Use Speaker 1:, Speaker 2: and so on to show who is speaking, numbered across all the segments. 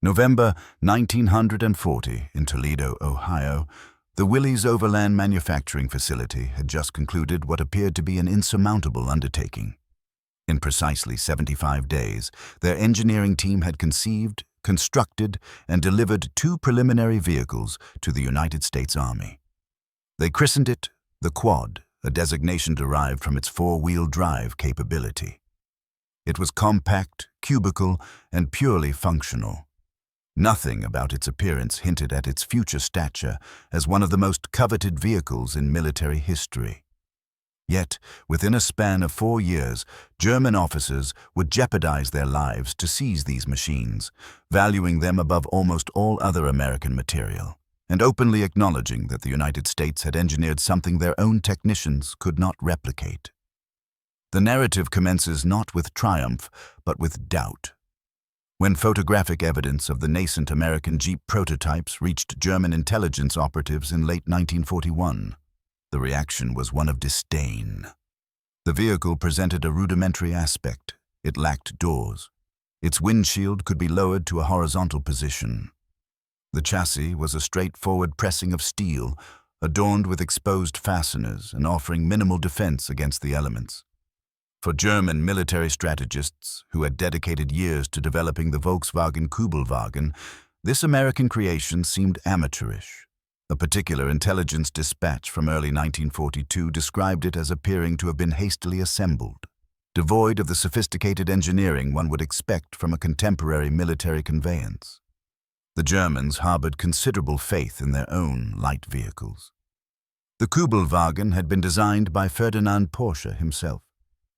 Speaker 1: November 1940, in Toledo, Ohio, the Willys Overland manufacturing facility had just concluded what appeared to be an insurmountable undertaking. In precisely 75 days, their engineering team had conceived, constructed, and delivered two preliminary vehicles to the United States Army. They christened it the Quad, a designation derived from its four-wheel drive capability. It was compact, cubical, and purely functional. Nothing about its appearance hinted at its future stature as one of the most coveted vehicles in military history. Yet, within a span of 4 years, German officers would jeopardize their lives to seize these machines, valuing them above almost all other American material, and openly acknowledging that the United States had engineered something their own technicians could not replicate. The narrative commences not with triumph, but with doubt. When photographic evidence of the nascent American Jeep prototypes reached German intelligence operatives in late 1941, the reaction was one of disdain. The vehicle presented a rudimentary aspect. It lacked doors. Its windshield could be lowered to a horizontal position. The chassis was a straightforward pressing of steel, adorned with exposed fasteners and offering minimal defense against the elements. For German military strategists who had dedicated years to developing the Volkswagen Kübelwagen, this American creation seemed amateurish. A particular intelligence dispatch from early 1942 described it as appearing to have been hastily assembled, devoid of the sophisticated engineering one would expect from a contemporary military conveyance. The Germans harbored considerable faith in their own light vehicles. The Kübelwagen had been designed by Ferdinand Porsche himself,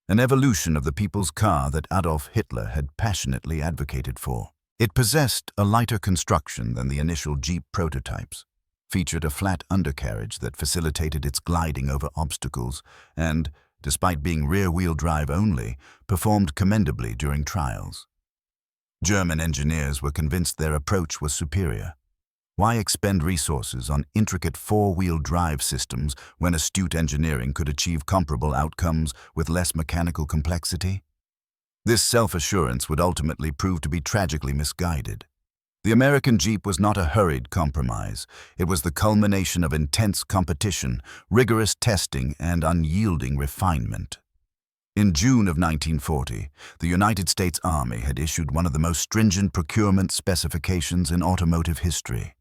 Speaker 1: an evolution of the people's car that Adolf Hitler had passionately advocated for. It possessed a lighter construction than the initial Jeep prototypes, featured a flat undercarriage that facilitated its gliding over obstacles, and, despite being rear-wheel drive only, performed commendably during trials. German engineers were convinced their approach was superior. Why expend resources on intricate four-wheel drive systems when astute engineering could achieve comparable outcomes with less mechanical complexity? This self-assurance would ultimately prove to be tragically misguided. The American Jeep was not a hurried compromise. It was the culmination of intense competition, rigorous testing, and unyielding refinement. In June of 1940, the United States Army had issued one of the most stringent procurement specifications in automotive history.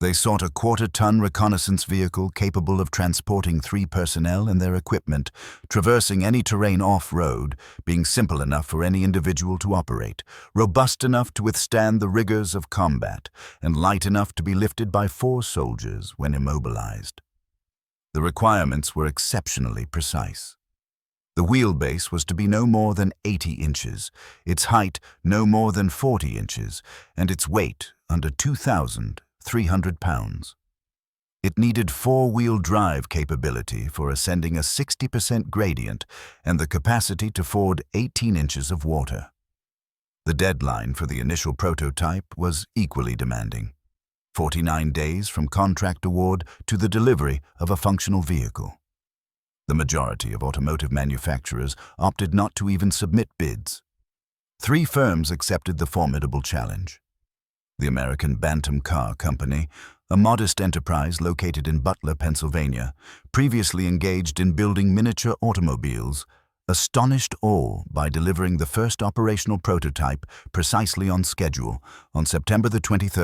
Speaker 1: They sought a quarter-ton reconnaissance vehicle capable of transporting 3 personnel and their equipment, traversing any terrain off-road, being simple enough for any individual to operate, robust enough to withstand the rigors of combat, and light enough to be lifted by 4 soldiers when immobilized. The requirements were exceptionally precise. The wheelbase was to be no more than 80 inches, its height no more than 40 inches, and its weight under 2,300 pounds. It needed four-wheel drive capability for ascending a 60% gradient and the capacity to ford 18 inches of water. The deadline for the initial prototype was equally demanding: 49 days from contract award to the delivery of a functional vehicle. The majority of automotive manufacturers opted not to even submit bids. 3 firms accepted the formidable challenge. The American Bantam Car Company, a modest enterprise located in Butler, Pennsylvania, previously engaged in building miniature automobiles, astonished all by delivering the first operational prototype precisely on schedule on September 23,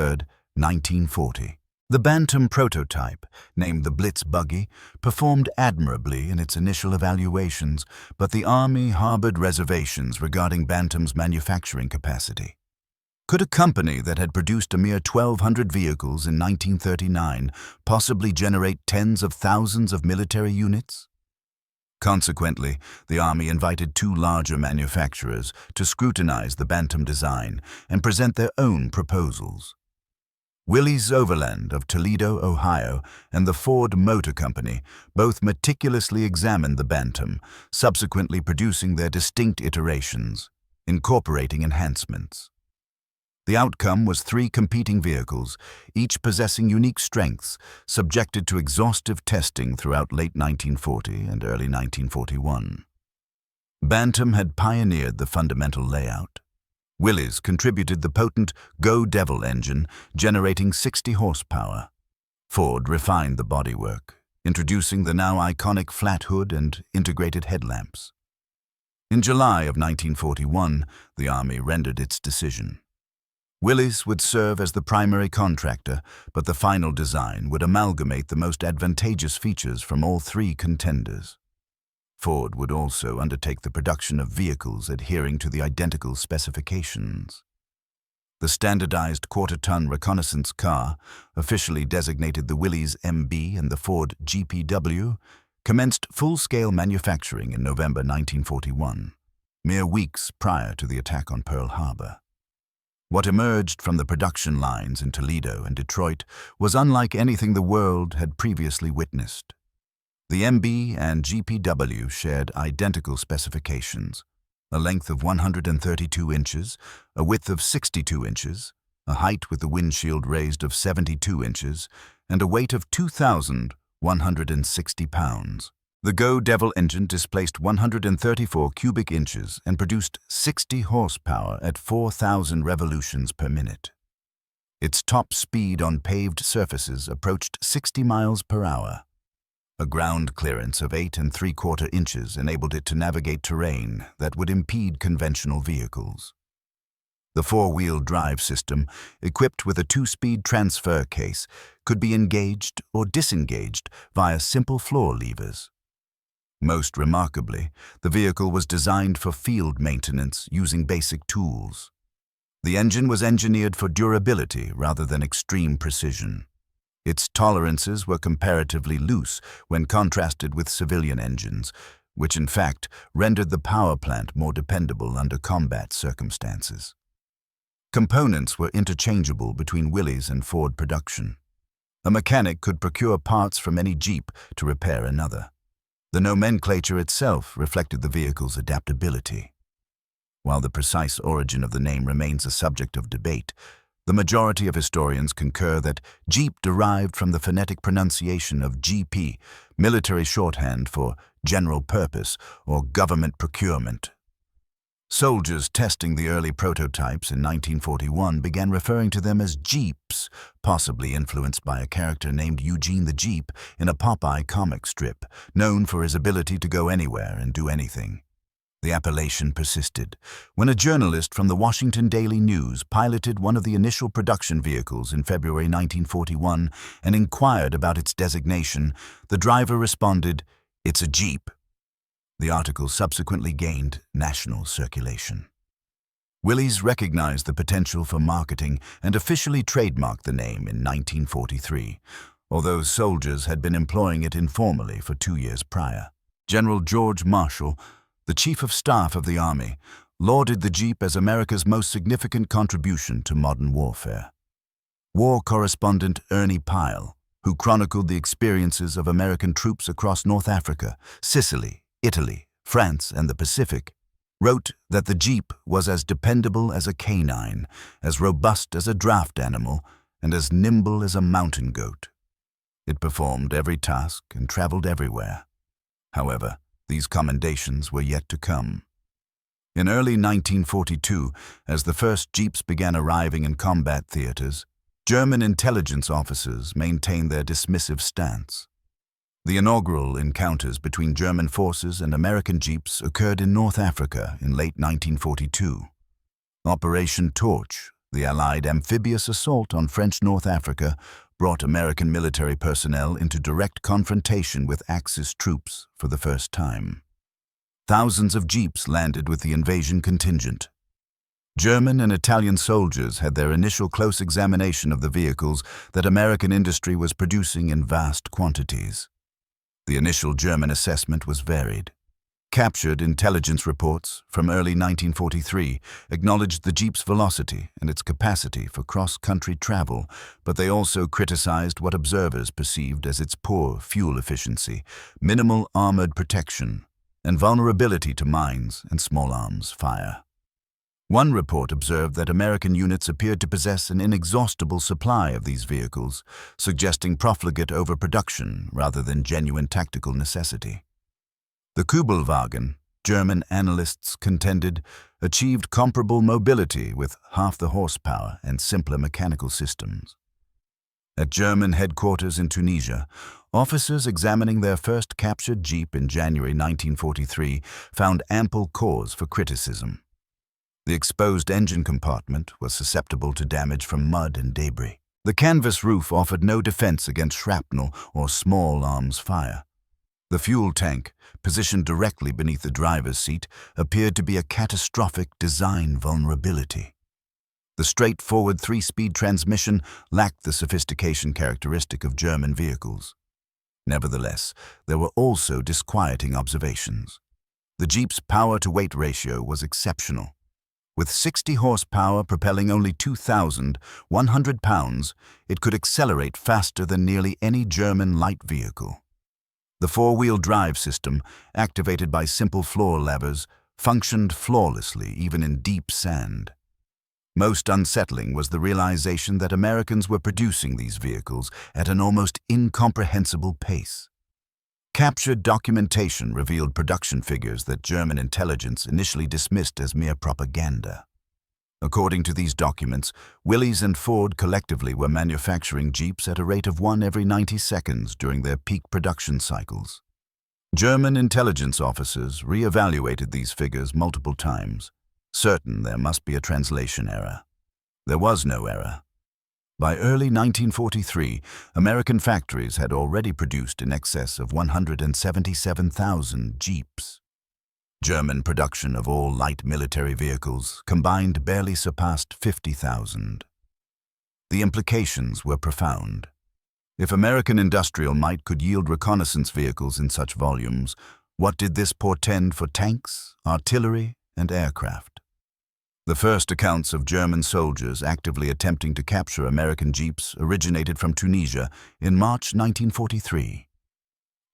Speaker 1: 1940. The Bantam prototype, named the Blitz Buggy, performed admirably in its initial evaluations, but the Army harbored reservations regarding Bantam's manufacturing capacity. Could a company that had produced a mere 1,200 vehicles in 1939 possibly generate tens of thousands of military units? Consequently, the Army invited 2 larger manufacturers to scrutinize the Bantam design and present their own proposals. Willys Overland of Toledo, Ohio, and the Ford Motor Company both meticulously examined the Bantam, subsequently producing their distinct iterations, incorporating enhancements. The outcome was 3 competing vehicles, each possessing unique strengths, subjected to exhaustive testing throughout late 1940 and early 1941. Bantam had pioneered the fundamental layout. Willys contributed the potent Go Devil engine, generating 60 horsepower. Ford refined the bodywork, introducing the now iconic flat hood and integrated headlamps. In July of 1941, the Army rendered its decision. Willys would serve as the primary contractor, but the final design would amalgamate the most advantageous features from all three contenders. Ford would also undertake the production of vehicles adhering to the identical specifications. The standardized quarter-ton reconnaissance car, officially designated the Willys MB and the Ford GPW, commenced full-scale manufacturing in November 1941, mere weeks prior to the attack on Pearl Harbor. What emerged from the production lines in Toledo and Detroit was unlike anything the world had previously witnessed. The MB and GPW shared identical specifications: a length of 132 inches, a width of 62 inches, a height with the windshield raised of 72 inches, and a weight of 2,160 pounds. The Go Devil engine displaced 134 cubic inches and produced 60 horsepower at 4,000 revolutions per minute. Its top speed on paved surfaces approached 60 miles per hour. A ground clearance of 8 3/4 inches enabled it to navigate terrain that would impede conventional vehicles. The four-wheel drive system, equipped with a 2-speed transfer case, could be engaged or disengaged via simple floor levers. Most remarkably, the vehicle was designed for field maintenance using basic tools. The engine was engineered for durability rather than extreme precision. Its tolerances were comparatively loose when contrasted with civilian engines, which in fact rendered the power plant more dependable under combat circumstances. Components were interchangeable between Willys and Ford production. A mechanic could procure parts from any Jeep to repair another. The nomenclature itself reflected the vehicle's adaptability. While the precise origin of the name remains a subject of debate, the majority of historians concur that Jeep derived from the phonetic pronunciation of GP, military shorthand for general purpose or government procurement. Soldiers testing the early prototypes in 1941 began referring to them as Jeeps, possibly influenced by a character named Eugene the Jeep in a Popeye comic strip, known for his ability to go anywhere and do anything. The appellation persisted. When a journalist from the Washington Daily News piloted one of the initial production vehicles in February 1941 and inquired about its designation, the driver responded, "It's a Jeep." The article subsequently gained national circulation. Willys recognized the potential for marketing and officially trademarked the name in 1943, although soldiers had been employing it informally for 2 years prior. General George Marshall, the Chief of Staff of the Army, lauded the Jeep as America's most significant contribution to modern warfare. War correspondent Ernie Pyle, who chronicled the experiences of American troops across North Africa, Sicily, Italy, France, and the Pacific, wrote that the Jeep was as dependable as a canine, as robust as a draft animal, and as nimble as a mountain goat. It performed every task and traveled everywhere. However, these commendations were yet to come. In early 1942, as the first Jeeps began arriving in combat theaters, German intelligence officers maintained their dismissive stance. The inaugural encounters between German forces and American Jeeps occurred in North Africa in late 1942. Operation Torch, the Allied amphibious assault on French North Africa, brought American military personnel into direct confrontation with Axis troops for the first time. Thousands of Jeeps landed with the invasion contingent. German and Italian soldiers had their initial close examination of the vehicles that American industry was producing in vast quantities. The initial German assessment was varied. Captured intelligence reports from early 1943 acknowledged the Jeep's velocity and its capacity for cross-country travel, but they also criticized what observers perceived as its poor fuel efficiency, minimal armored protection, and vulnerability to mines and small arms fire. One report observed that American units appeared to possess an inexhaustible supply of these vehicles, suggesting profligate overproduction rather than genuine tactical necessity. The Kübelwagen, German analysts contended, achieved comparable mobility with half the horsepower and simpler mechanical systems. At German headquarters in Tunisia, officers examining their first captured Jeep in January 1943 found ample cause for criticism. The exposed engine compartment was susceptible to damage from mud and debris. The canvas roof offered no defense against shrapnel or small arms fire. The fuel tank, positioned directly beneath the driver's seat, appeared to be a catastrophic design vulnerability. The straightforward 3-speed transmission lacked the sophistication characteristic of German vehicles. Nevertheless, there were also disquieting observations. The Jeep's power-to-weight ratio was exceptional. With 60 horsepower propelling only 2,100 pounds, it could accelerate faster than nearly any German light vehicle. The four-wheel drive system, activated by simple floor levers, functioned flawlessly even in deep sand. Most unsettling was the realization that Americans were producing these vehicles at an almost incomprehensible pace. Captured documentation revealed production figures that German intelligence initially dismissed as mere propaganda. According to these documents, Willys and Ford collectively were manufacturing Jeeps at a rate of 1 every 90 seconds during their peak production cycles. German intelligence officers re-evaluated these figures multiple times, certain there must be a translation error. There was no error. By early 1943, American factories had already produced in excess of 177,000 Jeeps. German production of all light military vehicles combined barely surpassed 50,000. The implications were profound. If American industrial might could yield reconnaissance vehicles in such volumes, what did this portend for tanks, artillery, and aircraft? The first accounts of German soldiers actively attempting to capture American Jeeps originated from Tunisia in March 1943.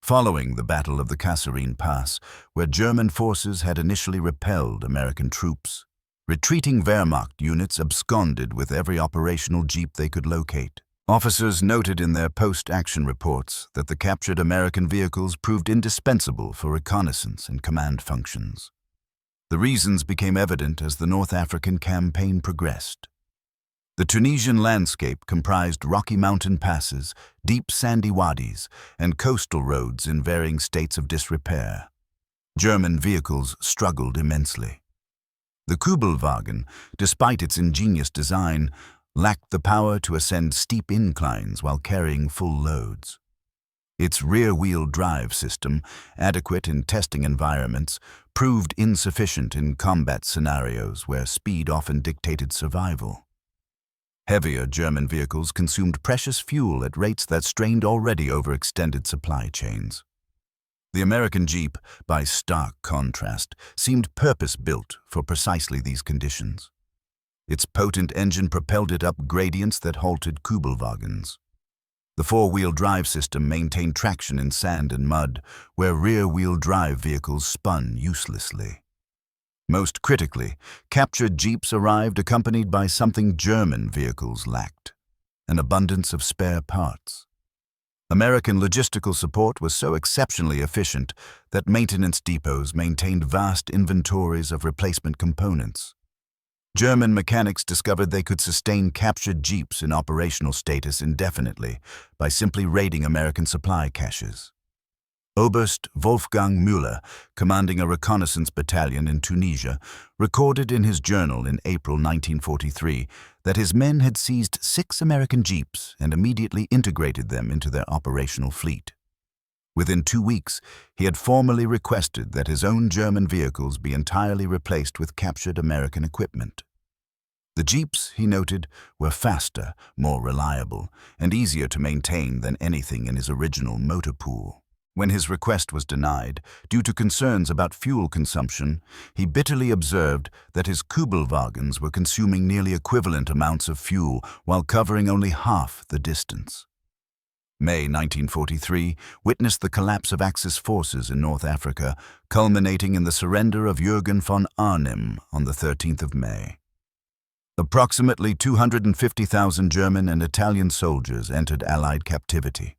Speaker 1: Following the Battle of the Kasserine Pass, where German forces had initially repelled American troops, retreating Wehrmacht units absconded with every operational Jeep they could locate. Officers noted in their post-action reports that the captured American vehicles proved indispensable for reconnaissance and command functions. The reasons became evident as the North African campaign progressed. The Tunisian landscape comprised rocky mountain passes, deep sandy wadis, and coastal roads in varying states of disrepair. German vehicles struggled immensely. The Kübelwagen, despite its ingenious design, lacked the power to ascend steep inclines while carrying full loads. Its rear-wheel drive system, adequate in testing environments, proved insufficient in combat scenarios where speed often dictated survival. Heavier German vehicles consumed precious fuel at rates that strained already overextended supply chains. The American Jeep, by stark contrast, seemed purpose-built for precisely these conditions. Its potent engine propelled it up gradients that halted Kübelwagens. The four-wheel drive system maintained traction in sand and mud, where rear-wheel drive vehicles spun uselessly. Most critically, captured Jeeps arrived accompanied by something German vehicles lacked: an abundance of spare parts. American logistical support was so exceptionally efficient that maintenance depots maintained vast inventories of replacement components. German mechanics discovered they could sustain captured Jeeps in operational status indefinitely by simply raiding American supply caches. Oberst Wolfgang Müller, commanding a reconnaissance battalion in Tunisia, recorded in his journal in April 1943 that his men had seized 6 American Jeeps and immediately integrated them into their operational fleet. Within 2 weeks, he had formally requested that his own German vehicles be entirely replaced with captured American equipment. The Jeeps, he noted, were faster, more reliable, and easier to maintain than anything in his original motor pool. When his request was denied, due to concerns about fuel consumption, he bitterly observed that his Kübelwagens were consuming nearly equivalent amounts of fuel while covering only half the distance. May 1943 witnessed the collapse of Axis forces in North Africa, culminating in the surrender of Jürgen von Arnim on the 13th of May. Approximately 250,000 German and Italian soldiers entered Allied captivity.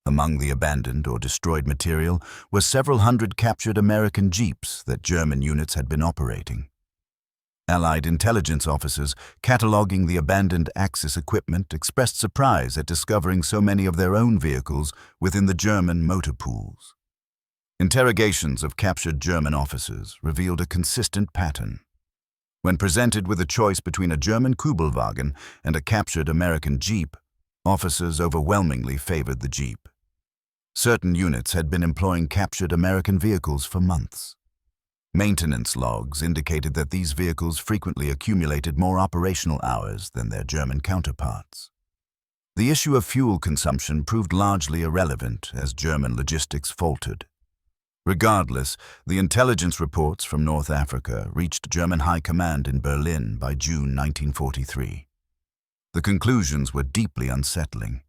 Speaker 1: Among the abandoned or destroyed material were several hundred captured American jeeps that German units had been operating. Allied intelligence officers cataloging the abandoned Axis equipment expressed surprise at discovering so many of their own vehicles within the German motor pools. Interrogations of captured German officers revealed a consistent pattern. When presented with a choice between a German Kübelwagen and a captured American Jeep, officers overwhelmingly favored the Jeep. Certain units had been employing captured American vehicles for months. Maintenance logs indicated that these vehicles frequently accumulated more operational hours than their German counterparts. The issue of fuel consumption proved largely irrelevant as German logistics faltered. Regardless, the intelligence reports from North Africa reached German High Command in Berlin by June 1943. The conclusions were deeply unsettling.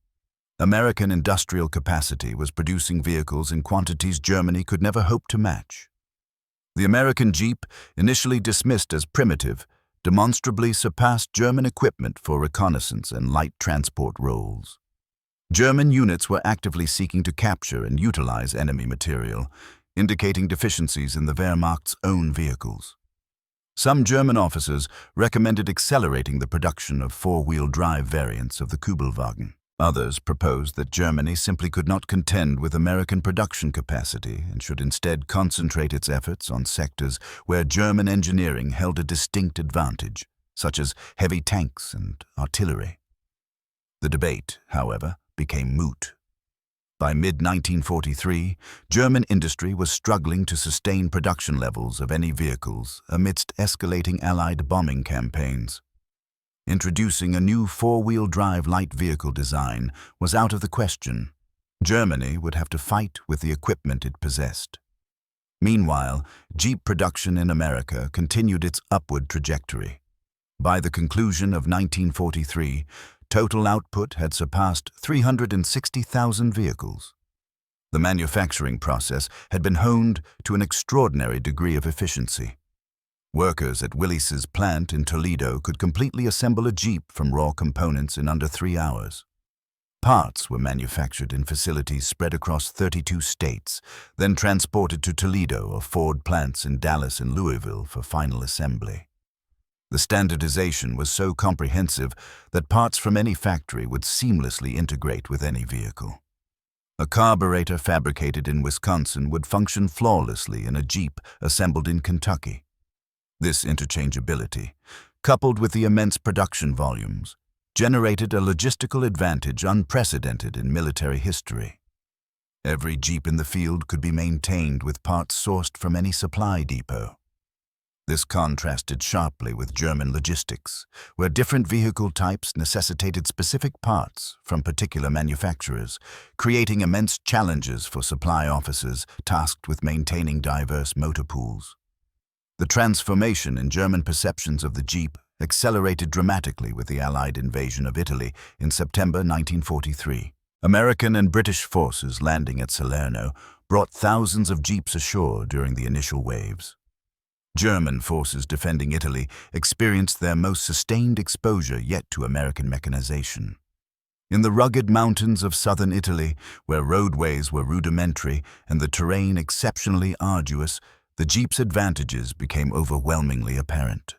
Speaker 1: American industrial capacity was producing vehicles in quantities Germany could never hope to match. The American Jeep, initially dismissed as primitive, demonstrably surpassed German equipment for reconnaissance and light transport roles. German units were actively seeking to capture and utilize enemy material, indicating deficiencies in the Wehrmacht's own vehicles. Some German officers recommended accelerating the production of four-wheel drive variants of the Kübelwagen. Others proposed that Germany simply could not contend with American production capacity and should instead concentrate its efforts on sectors where German engineering held a distinct advantage, such as heavy tanks and artillery. The debate, however, became moot. By mid-1943, German industry was struggling to sustain production levels of any vehicles amidst escalating Allied bombing campaigns. Introducing a new four-wheel drive light vehicle design was out of the question. Germany would have to fight with the equipment it possessed. Meanwhile, Jeep production in America continued its upward trajectory. By the conclusion of 1943, total output had surpassed 360,000 vehicles. The manufacturing process had been honed to an extraordinary degree of efficiency. Workers at Willys's plant in Toledo could completely assemble a Jeep from raw components in under 3 hours. Parts were manufactured in facilities spread across 32 states, then transported to Toledo or Ford plants in Dallas and Louisville for final assembly. The standardization was so comprehensive that parts from any factory would seamlessly integrate with any vehicle. A carburetor fabricated in Wisconsin would function flawlessly in a Jeep assembled in Kentucky. This interchangeability, coupled with the immense production volumes, generated a logistical advantage unprecedented in military history. Every Jeep in the field could be maintained with parts sourced from any supply depot. This contrasted sharply with German logistics, where different vehicle types necessitated specific parts from particular manufacturers, creating immense challenges for supply officers tasked with maintaining diverse motor pools. The transformation in German perceptions of the Jeep accelerated dramatically with the Allied invasion of Italy in September 1943. American and British forces landing at Salerno brought thousands of Jeeps ashore during the initial waves. German forces defending Italy experienced their most sustained exposure yet to American mechanization. In the rugged mountains of southern Italy, where roadways were rudimentary and the terrain exceptionally arduous, the Jeep's advantages became overwhelmingly apparent.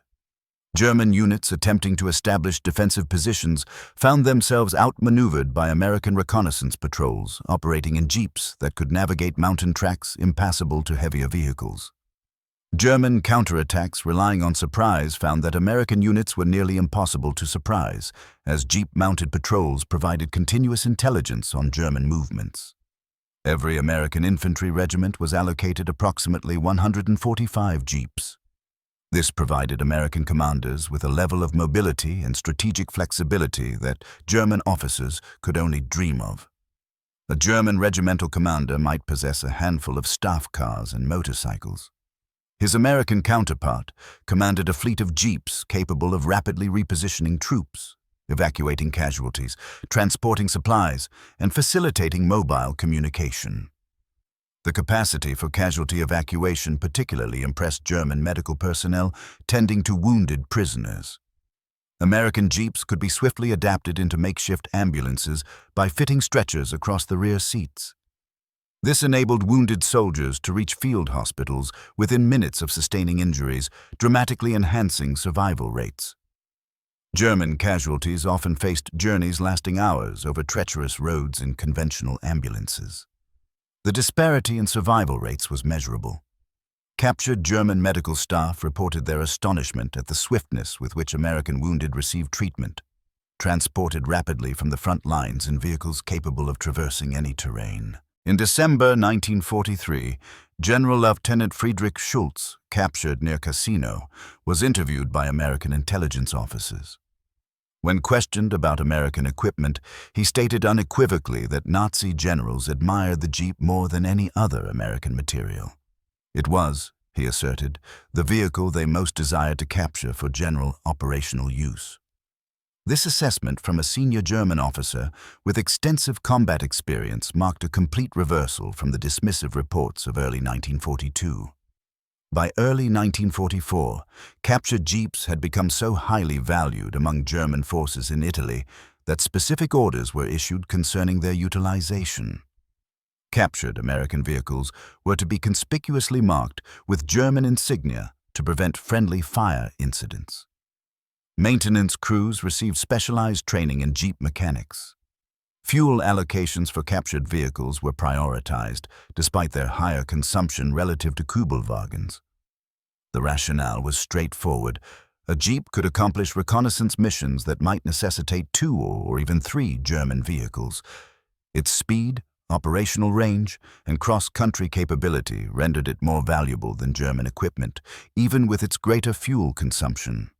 Speaker 1: German units attempting to establish defensive positions found themselves outmaneuvered by American reconnaissance patrols operating in Jeeps that could navigate mountain tracks impassable to heavier vehicles. German counterattacks relying on surprise found that American units were nearly impossible to surprise, as Jeep-mounted patrols provided continuous intelligence on German movements. Every American infantry regiment was allocated approximately 145 Jeeps. This provided American commanders with a level of mobility and strategic flexibility that German officers could only dream of. A German regimental commander might possess a handful of staff cars and motorcycles. His American counterpart commanded a fleet of Jeeps capable of rapidly repositioning troops, evacuating casualties, transporting supplies, and facilitating mobile communication. The capacity for casualty evacuation particularly impressed German medical personnel tending to wounded prisoners. American Jeeps could be swiftly adapted into makeshift ambulances by fitting stretchers across the rear seats. This enabled wounded soldiers to reach field hospitals within minutes of sustaining injuries, dramatically enhancing survival rates. German casualties often faced journeys lasting hours over treacherous roads in conventional ambulances. The disparity in survival rates was measurable. Captured German medical staff reported their astonishment at the swiftness with which American wounded received treatment, transported rapidly from the front lines in vehicles capable of traversing any terrain. In December 1943, General Lieutenant Friedrich Schultz, captured near Cassino, was interviewed by American intelligence officers. When questioned about American equipment, he stated unequivocally that Nazi generals admired the Jeep more than any other American material. It was, he asserted, the vehicle they most desired to capture for general operational use. This assessment from a senior German officer with extensive combat experience marked a complete reversal from the dismissive reports of early 1942. By early 1944, captured Jeeps had become so highly valued among German forces in Italy that specific orders were issued concerning their utilization. Captured American vehicles were to be conspicuously marked with German insignia to prevent friendly fire incidents. Maintenance crews received specialized training in Jeep mechanics. Fuel allocations for captured vehicles were prioritized, despite their higher consumption relative to Kübelwagens. The rationale was straightforward. A Jeep could accomplish reconnaissance missions that might necessitate 2 or even 3 German vehicles. Its speed, operational range, and cross-country capability rendered it more valuable than German equipment, even with its greater fuel consumption.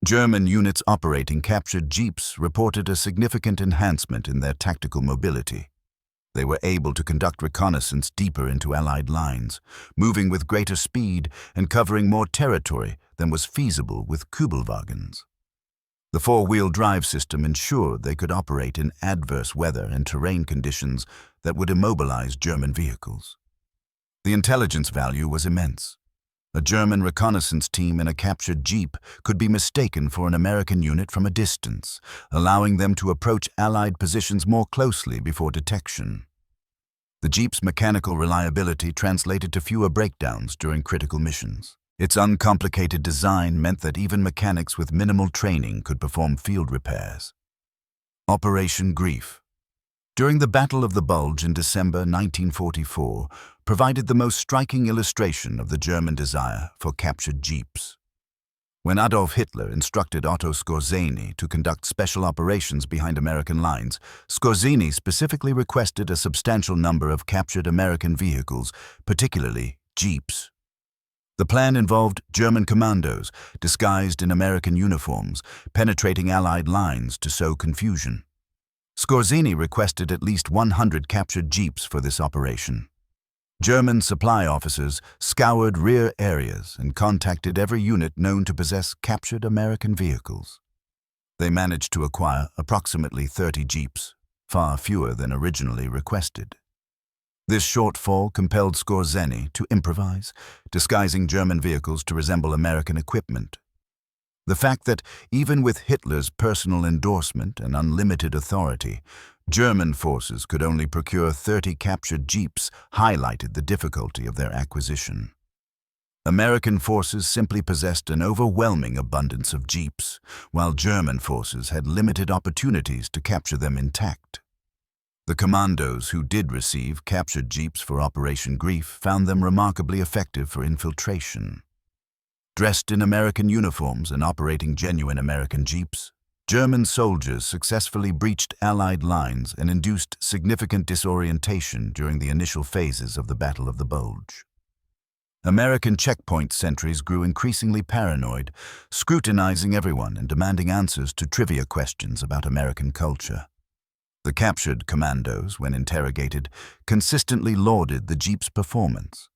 Speaker 1: German units operating captured Jeeps reported a significant enhancement in their tactical mobility. They were able to conduct reconnaissance deeper into Allied lines, moving with greater speed and covering more territory than was feasible with Kübelwagens. The 4-wheel drive system ensured they could operate in adverse weather and terrain conditions that would immobilize German vehicles. The intelligence value was immense. A German reconnaissance team in a captured Jeep could be mistaken for an American unit from a distance, allowing them to approach Allied positions more closely before detection. The Jeep's mechanical reliability translated to fewer breakdowns during critical missions. Its uncomplicated design meant that even mechanics with minimal training could perform field repairs. Operation Grief. During the Battle of the Bulge in December 1944, provided the most striking illustration of the German desire for captured Jeeps. When Adolf Hitler instructed Otto Skorzeny to conduct special operations behind American lines, Skorzeny specifically requested a substantial number of captured American vehicles, particularly Jeeps. The plan involved German commandos, disguised in American uniforms, penetrating Allied lines to sow confusion. Skorzeny requested at least 100 captured Jeeps for this operation. German supply officers scoured rear areas and contacted every unit known to possess captured American vehicles. They managed to acquire approximately 30 Jeeps, far fewer than originally requested. This shortfall compelled Skorzeny to improvise, disguising German vehicles to resemble American equipment. The fact that, even with Hitler's personal endorsement and unlimited authority, German forces could only procure 30 captured Jeeps highlighted the difficulty of their acquisition. American forces simply possessed an overwhelming abundance of Jeeps, while German forces had limited opportunities to capture them intact. The commandos who did receive captured Jeeps for Operation Grief found them remarkably effective for infiltration. Dressed in American uniforms and operating genuine American Jeeps, German soldiers successfully breached Allied lines and induced significant disorientation during the initial phases of the Battle of the Bulge. American checkpoint sentries grew increasingly paranoid, scrutinizing everyone and demanding answers to trivia questions about American culture. The captured commandos, when interrogated, consistently lauded the Jeep's performance.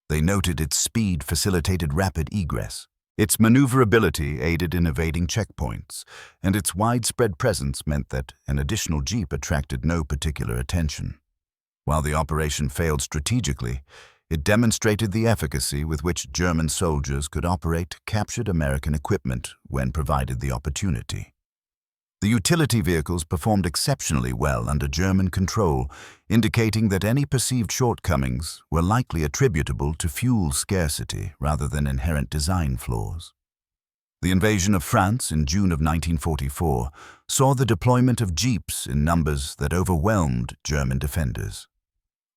Speaker 1: They noted its speed facilitated rapid egress, its maneuverability aided in evading checkpoints, and its widespread presence meant that an additional Jeep attracted no particular attention. While the operation failed strategically, It demonstrated the efficacy with which German soldiers could operate captured American equipment when provided the opportunity. The utility vehicles performed exceptionally well under German control, indicating that any perceived shortcomings were likely attributable to fuel scarcity rather than inherent design flaws. The invasion of France in June of 1944 saw the deployment of jeeps in numbers that overwhelmed German defenders.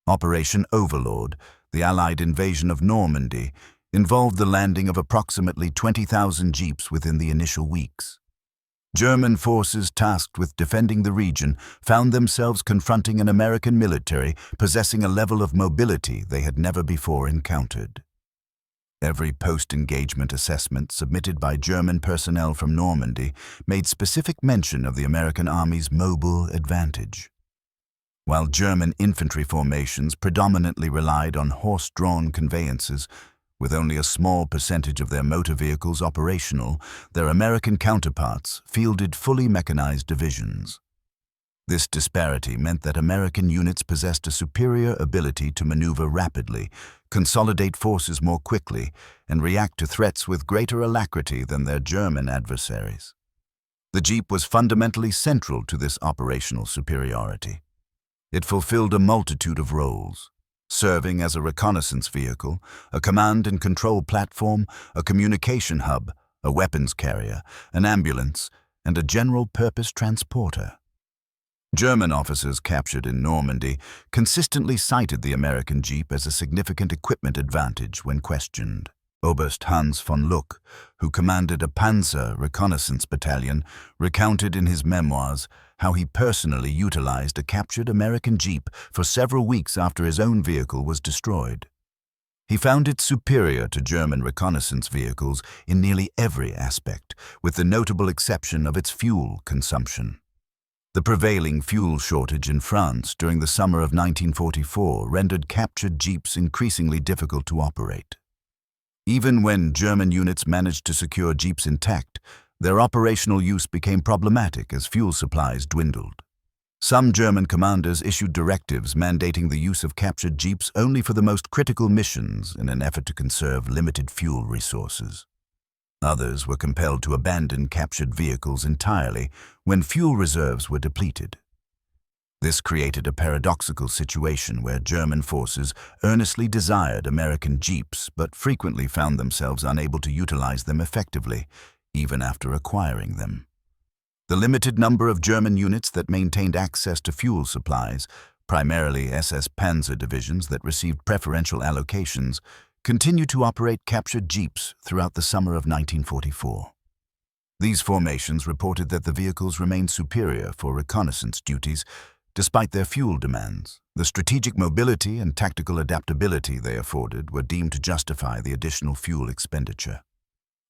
Speaker 1: Operation Overlord, the Allied invasion of Normandy, involved the landing of approximately 20,000 jeeps within the initial weeks. German forces tasked with defending the region found themselves confronting an American military possessing a level of mobility they had never before encountered. Every post-engagement assessment submitted by German personnel from Normandy made specific mention of the American Army's mobile advantage. While German infantry formations predominantly relied on horse-drawn conveyances, with only a small percentage of their motor vehicles operational, their American counterparts fielded fully mechanized divisions. This disparity meant that American units possessed a superior ability to maneuver rapidly, consolidate forces more quickly, and react to threats with greater alacrity than their German adversaries. The Jeep was fundamentally central to this operational superiority. It fulfilled a multitude of roles, serving as a reconnaissance vehicle, a command and control platform, a communication hub, a weapons carrier, an ambulance, and a general-purpose transporter. German officers captured in Normandy consistently cited the American Jeep as a significant equipment advantage when questioned. Oberst Hans von Luck, who commanded a Panzer reconnaissance battalion, recounted in his memoirs how he personally utilized a captured American Jeep for several weeks after his own vehicle was destroyed. He found it superior to German reconnaissance vehicles in nearly every aspect, with the notable exception of its fuel consumption. The prevailing fuel shortage in France during the summer of 1944 rendered captured Jeeps increasingly difficult to operate. Even when German units managed to secure Jeeps intact, their operational use became problematic as fuel supplies dwindled. Some German commanders issued directives mandating the use of captured Jeeps only for the most critical missions in an effort to conserve limited fuel resources. Others were compelled to abandon captured vehicles entirely when fuel reserves were depleted. This created a paradoxical situation where German forces earnestly desired American Jeeps but frequently found themselves unable to utilize them effectively, even after acquiring them. The limited number of German units that maintained access to fuel supplies, primarily SS Panzer divisions that received preferential allocations, continued to operate captured Jeeps throughout the summer of 1944. These formations reported that the vehicles remained superior for reconnaissance duties, despite their fuel demands. The strategic mobility and tactical adaptability they afforded were deemed to justify the additional fuel expenditure.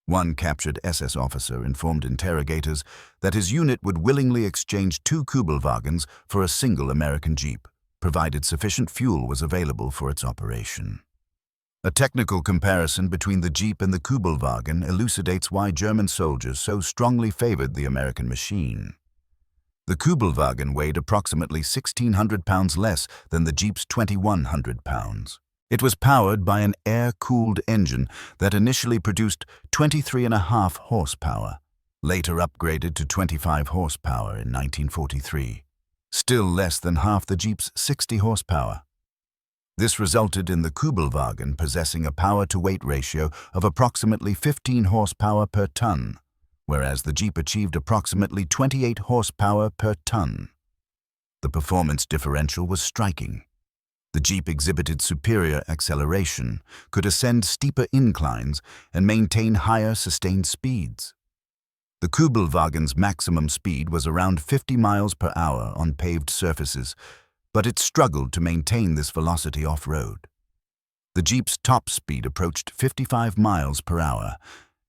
Speaker 1: One captured SS officer informed interrogators that his unit would willingly exchange 2 Kübelwagens for a single American Jeep, provided sufficient fuel was available for its operation. A technical comparison between the Jeep and the Kübelwagen elucidates why German soldiers so strongly favored the American machine. The Kübelwagen weighed approximately 1,600 pounds less than the Jeep's 2,100 pounds. It was powered by an air-cooled engine that initially produced 23.5 horsepower, later upgraded to 25 horsepower in 1943, still less than half the Jeep's 60 horsepower. This resulted in the Kübelwagen possessing a power-to-weight ratio of approximately 15 horsepower per ton, whereas the Jeep achieved approximately 28 horsepower per ton. The performance differential was striking. The Jeep exhibited superior acceleration, could ascend steeper inclines, and maintain higher sustained speeds. The Kübelwagen's maximum speed was around 50 miles per hour on paved surfaces, but it struggled to maintain this velocity off-road. The Jeep's top speed approached 55 miles per hour,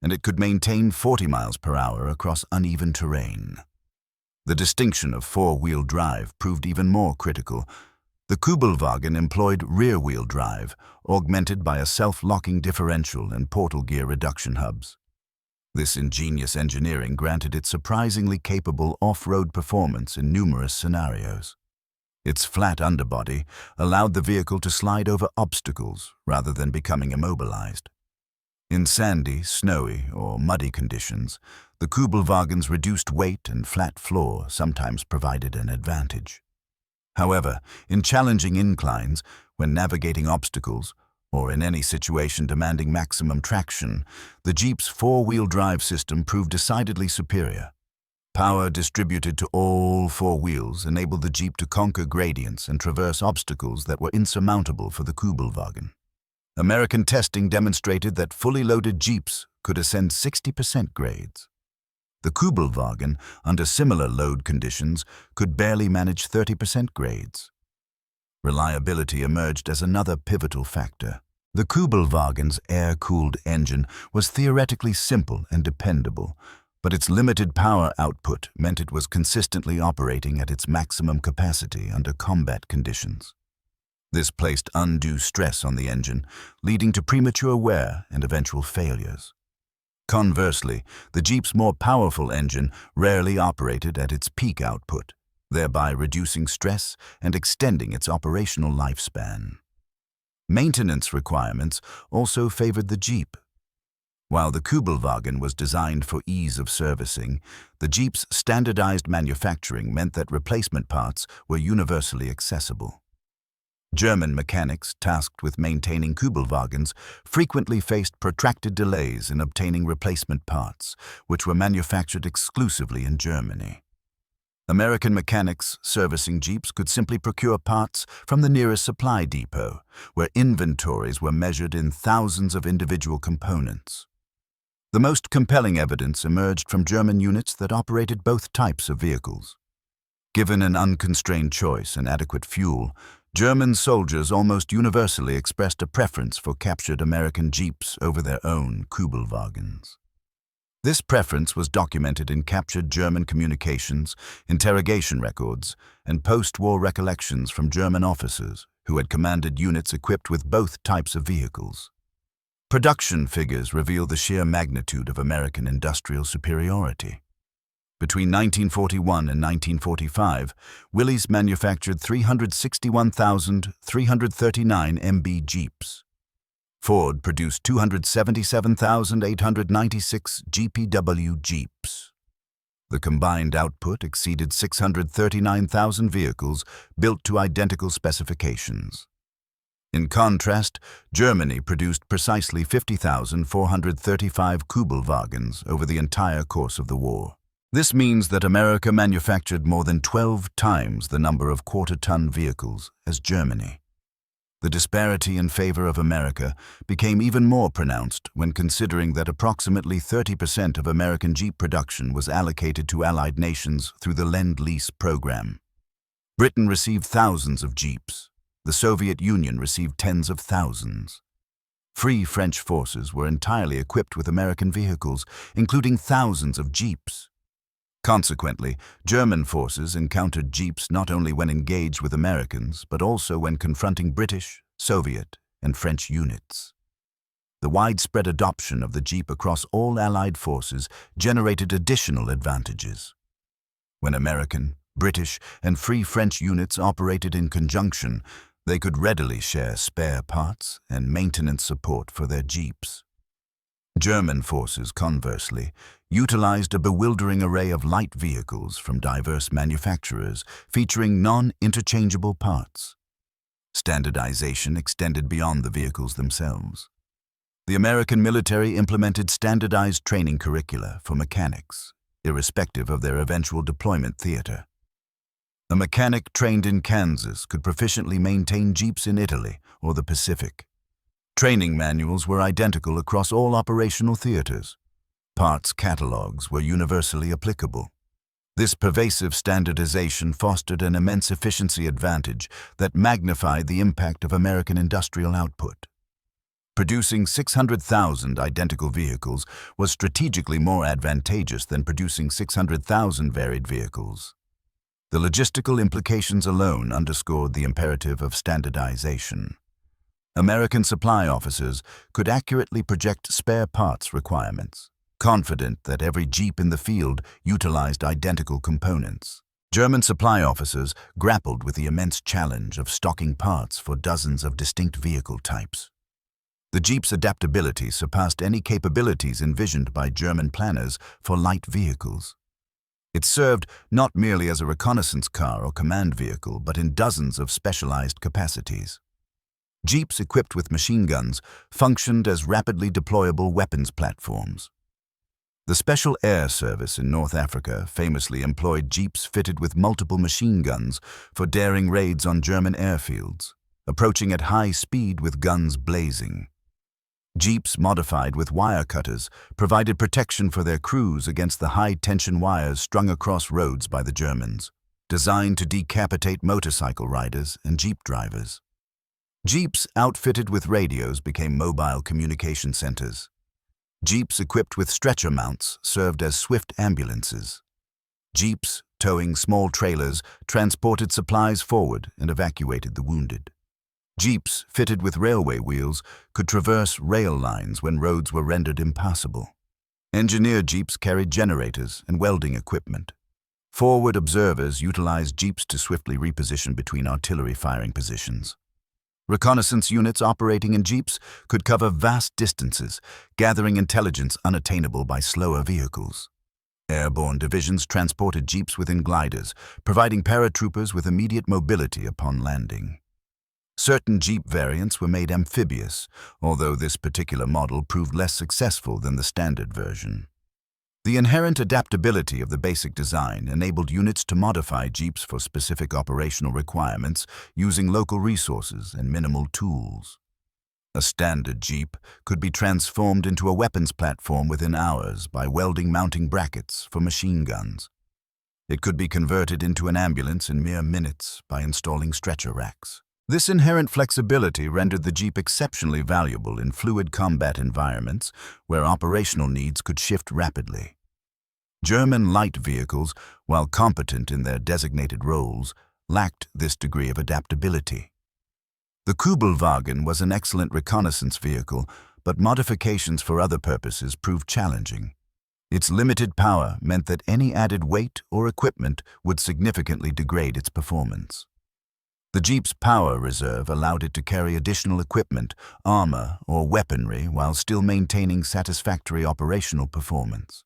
Speaker 1: and it could maintain 40 miles per hour across uneven terrain. The distinction of four-wheel drive proved even more critical. The Kübelwagen employed rear-wheel drive, augmented by a self-locking differential and portal gear reduction hubs. This ingenious engineering granted it surprisingly capable off-road performance in numerous scenarios. Its flat underbody allowed the vehicle to slide over obstacles rather than becoming immobilized. In sandy, snowy, or muddy conditions, the Kubelwagen's reduced weight and flat floor sometimes provided an advantage. However, in challenging inclines, when navigating obstacles, or in any situation demanding maximum traction, the Jeep's four-wheel drive system proved decidedly superior. Power distributed to all four wheels enabled the Jeep to conquer gradients and traverse obstacles that were insurmountable for the Kubelwagen. American testing demonstrated that fully loaded Jeeps could ascend 60% grades. The Kubelwagen, under similar load conditions, could barely manage 30% grades. Reliability emerged as another pivotal factor. The Kubelwagen's air-cooled engine was theoretically simple and dependable, but its limited power output meant it was consistently operating at its maximum capacity under combat conditions. This placed undue stress on the engine, leading to premature wear and eventual failures. Conversely, the Jeep's more powerful engine rarely operated at its peak output, thereby reducing stress and extending its operational lifespan. Maintenance requirements also favored the Jeep. While the Kubelwagen was designed for ease of servicing, the Jeep's standardized manufacturing meant that replacement parts were universally accessible. German mechanics tasked with maintaining Kubelwagens frequently faced protracted delays in obtaining replacement parts, which were manufactured exclusively in Germany. American mechanics servicing Jeeps could simply procure parts from the nearest supply depot, where inventories were measured in thousands of individual components. The most compelling evidence emerged from German units that operated both types of vehicles. Given an unconstrained choice and adequate fuel, German soldiers almost universally expressed a preference for captured American Jeeps over their own Kubelwagens. This preference was documented in captured German communications, interrogation records, and post-war recollections from German officers who had commanded units equipped with both types of vehicles. Production figures reveal the sheer magnitude of American industrial superiority. Between 1941 and 1945, Willys manufactured 361,339 MB Jeeps. Ford produced 277,896 GPW Jeeps. The combined output exceeded 639,000 vehicles built to identical specifications. In contrast, Germany produced precisely 50,435 Kubelwagens over the entire course of the war. This means that America manufactured more than 12 times the number of quarter-ton vehicles as Germany. The disparity in favor of America became even more pronounced when considering that approximately 30% of American Jeep production was allocated to Allied nations through the Lend-Lease program. Britain received thousands of Jeeps. The Soviet Union received tens of thousands. Free French forces were entirely equipped with American vehicles, including thousands of Jeeps. Consequently, German forces encountered Jeeps not only when engaged with Americans, but also when confronting British, Soviet, and French units. The widespread adoption of the Jeep across all Allied forces generated additional advantages. When American, British, and Free French units operated in conjunction, they could readily share spare parts and maintenance support for their Jeeps. German forces, conversely, utilized a bewildering array of light vehicles from diverse manufacturers featuring non-interchangeable parts. Standardization extended beyond the vehicles themselves. The American military implemented standardized training curricula for mechanics, irrespective of their eventual deployment theater. A mechanic trained in Kansas could proficiently maintain Jeeps in Italy or the Pacific. Training manuals were identical across all operational theaters. Parts catalogs were universally applicable. This pervasive standardization fostered an immense efficiency advantage that magnified the impact of American industrial output. Producing 600,000 identical vehicles was strategically more advantageous than producing 600,000 varied vehicles. The logistical implications alone underscored the imperative of standardization. American supply officers could accurately project spare parts requirements, confident that every Jeep in the field utilized identical components. German supply officers grappled with the immense challenge of stocking parts for dozens of distinct vehicle types. The Jeep's adaptability surpassed any capabilities envisioned by German planners for light vehicles. It served not merely as a reconnaissance car or command vehicle, but in dozens of specialized capacities. Jeeps equipped with machine guns functioned as rapidly deployable weapons platforms. The Special Air Service in North Africa famously employed jeeps fitted with multiple machine guns for daring raids on German airfields, approaching at high speed with guns blazing. Jeeps modified with wire cutters provided protection for their crews against the high-tension wires strung across roads by the Germans, designed to decapitate motorcycle riders and jeep drivers. Jeeps outfitted with radios became mobile communication centers. Jeeps equipped with stretcher mounts served as swift ambulances. Jeeps, towing small trailers, transported supplies forward and evacuated the wounded. Jeeps, fitted with railway wheels, could traverse rail lines when roads were rendered impassable. Engineer jeeps carried generators and welding equipment. Forward observers utilized jeeps to swiftly reposition between artillery firing positions. Reconnaissance units operating in jeeps could cover vast distances, gathering intelligence unattainable by slower vehicles. Airborne divisions transported jeeps within gliders, providing paratroopers with immediate mobility upon landing. Certain Jeep variants were made amphibious, although this particular model proved less successful than the standard version. The inherent adaptability of the basic design enabled units to modify Jeeps for specific operational requirements using local resources and minimal tools. A standard Jeep could be transformed into a weapons platform within hours by welding mounting brackets for machine guns. It could be converted into an ambulance in mere minutes by installing stretcher racks. This inherent flexibility rendered the Jeep exceptionally valuable in fluid combat environments where operational needs could shift rapidly. German light vehicles, while competent in their designated roles, lacked this degree of adaptability. The Kübelwagen was an excellent reconnaissance vehicle, but modifications for other purposes proved challenging. Its limited power meant that any added weight or equipment would significantly degrade its performance. The Jeep's power reserve allowed it to carry additional equipment, armor, or weaponry while still maintaining satisfactory operational performance.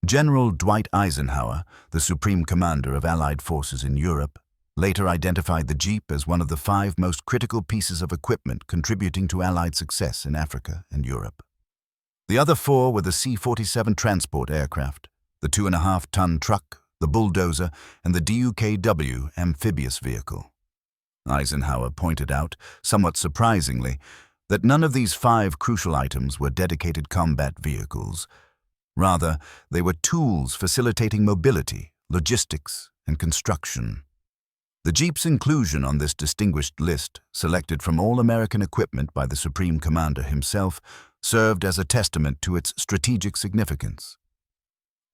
Speaker 1: General Dwight Eisenhower, the supreme commander of Allied forces in Europe, later identified the Jeep as one of the 5 most critical pieces of equipment contributing to Allied success in Africa and Europe. The other 4 were the C-47 transport aircraft, the 2.5-ton truck, the bulldozer, and the DUKW amphibious vehicle. Eisenhower pointed out, somewhat surprisingly, that none of these 5 crucial items were dedicated combat vehicles. Rather, they were tools facilitating mobility, logistics, and construction. The Jeep's inclusion on this distinguished list, selected from all American equipment by the Supreme Commander himself, served as a testament to its strategic significance.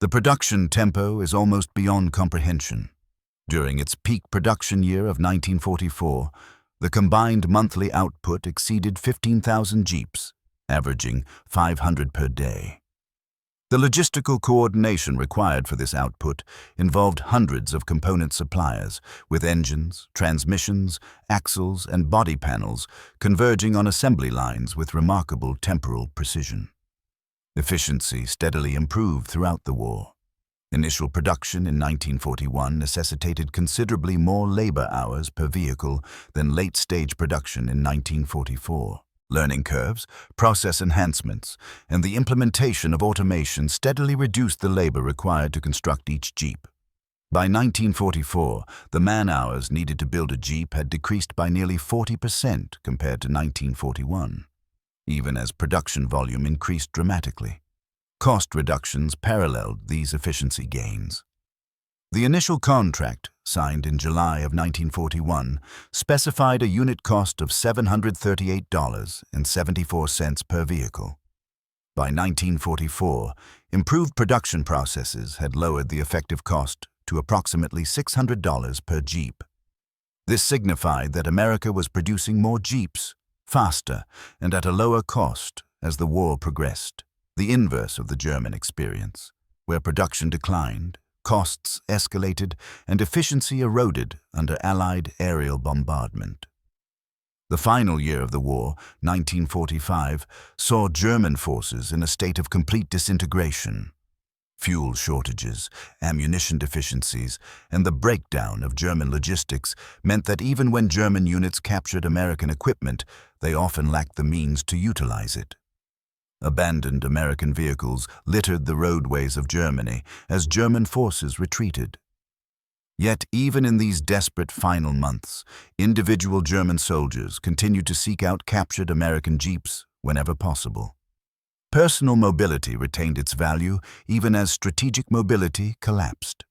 Speaker 1: The production tempo is almost beyond comprehension. During its peak production year of 1944, the combined monthly output exceeded 15,000 Jeeps, averaging 500 per day. The logistical coordination required for this output involved hundreds of component suppliers, with engines, transmissions, axles, and body panels converging on assembly lines with remarkable temporal precision. Efficiency steadily improved throughout the war. Initial production in 1941 necessitated considerably more labor hours per vehicle than late-stage production in 1944. Learning curves, process enhancements, and the implementation of automation steadily reduced the labor required to construct each Jeep. By 1944, the man-hours needed to build a Jeep had decreased by nearly 40% compared to 1941, even as production volume increased dramatically. Cost reductions paralleled these efficiency gains. The initial contract, signed in July of 1941, specified a unit cost of $738.74 per vehicle. By 1944, improved production processes had lowered the effective cost to approximately $600 per Jeep. This signified that America was producing more Jeeps, faster, and at a lower cost as the war progressed. The inverse of the German experience, where production declined, costs escalated, and efficiency eroded under Allied aerial bombardment. The final year of the war, 1945, saw German forces in a state of complete disintegration. Fuel shortages, ammunition deficiencies, and the breakdown of German logistics meant that even when German units captured American equipment, they often lacked the means to utilize it. Abandoned American vehicles littered the roadways of Germany as German forces retreated. Yet, even in these desperate final months, individual German soldiers continued to seek out captured American jeeps whenever possible. Personal mobility retained its value even as strategic mobility collapsed.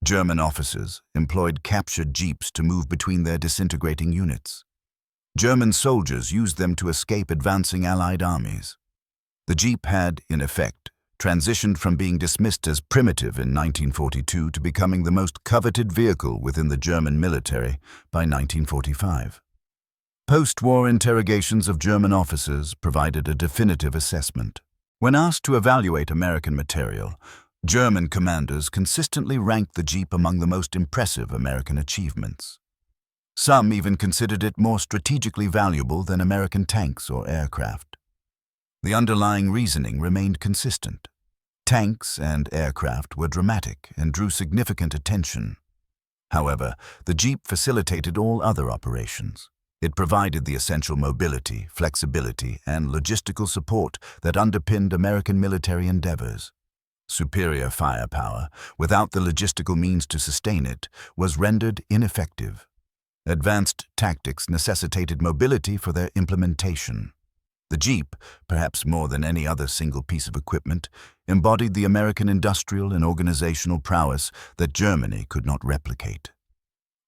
Speaker 1: German officers employed captured jeeps to move between their disintegrating units. German soldiers used them to escape advancing Allied armies. The jeep had, in effect, transitioned from being dismissed as primitive in 1942 to becoming the most coveted vehicle within the German military by 1945. Post-war interrogations of German officers provided a definitive assessment. When asked to evaluate American material, German commanders consistently ranked the jeep among the most impressive American achievements. Some even considered it more strategically valuable than American tanks or aircraft. The underlying reasoning remained consistent. Tanks and aircraft were dramatic and drew significant attention. However, the jeep facilitated all other operations. It provided the essential mobility, flexibility, and logistical support that underpinned American military endeavors. Superior firepower, without the logistical means to sustain it, was rendered ineffective. Advanced tactics necessitated mobility for their implementation. The jeep, perhaps more than any other single piece of equipment, embodied the American industrial and organizational prowess that Germany could not replicate.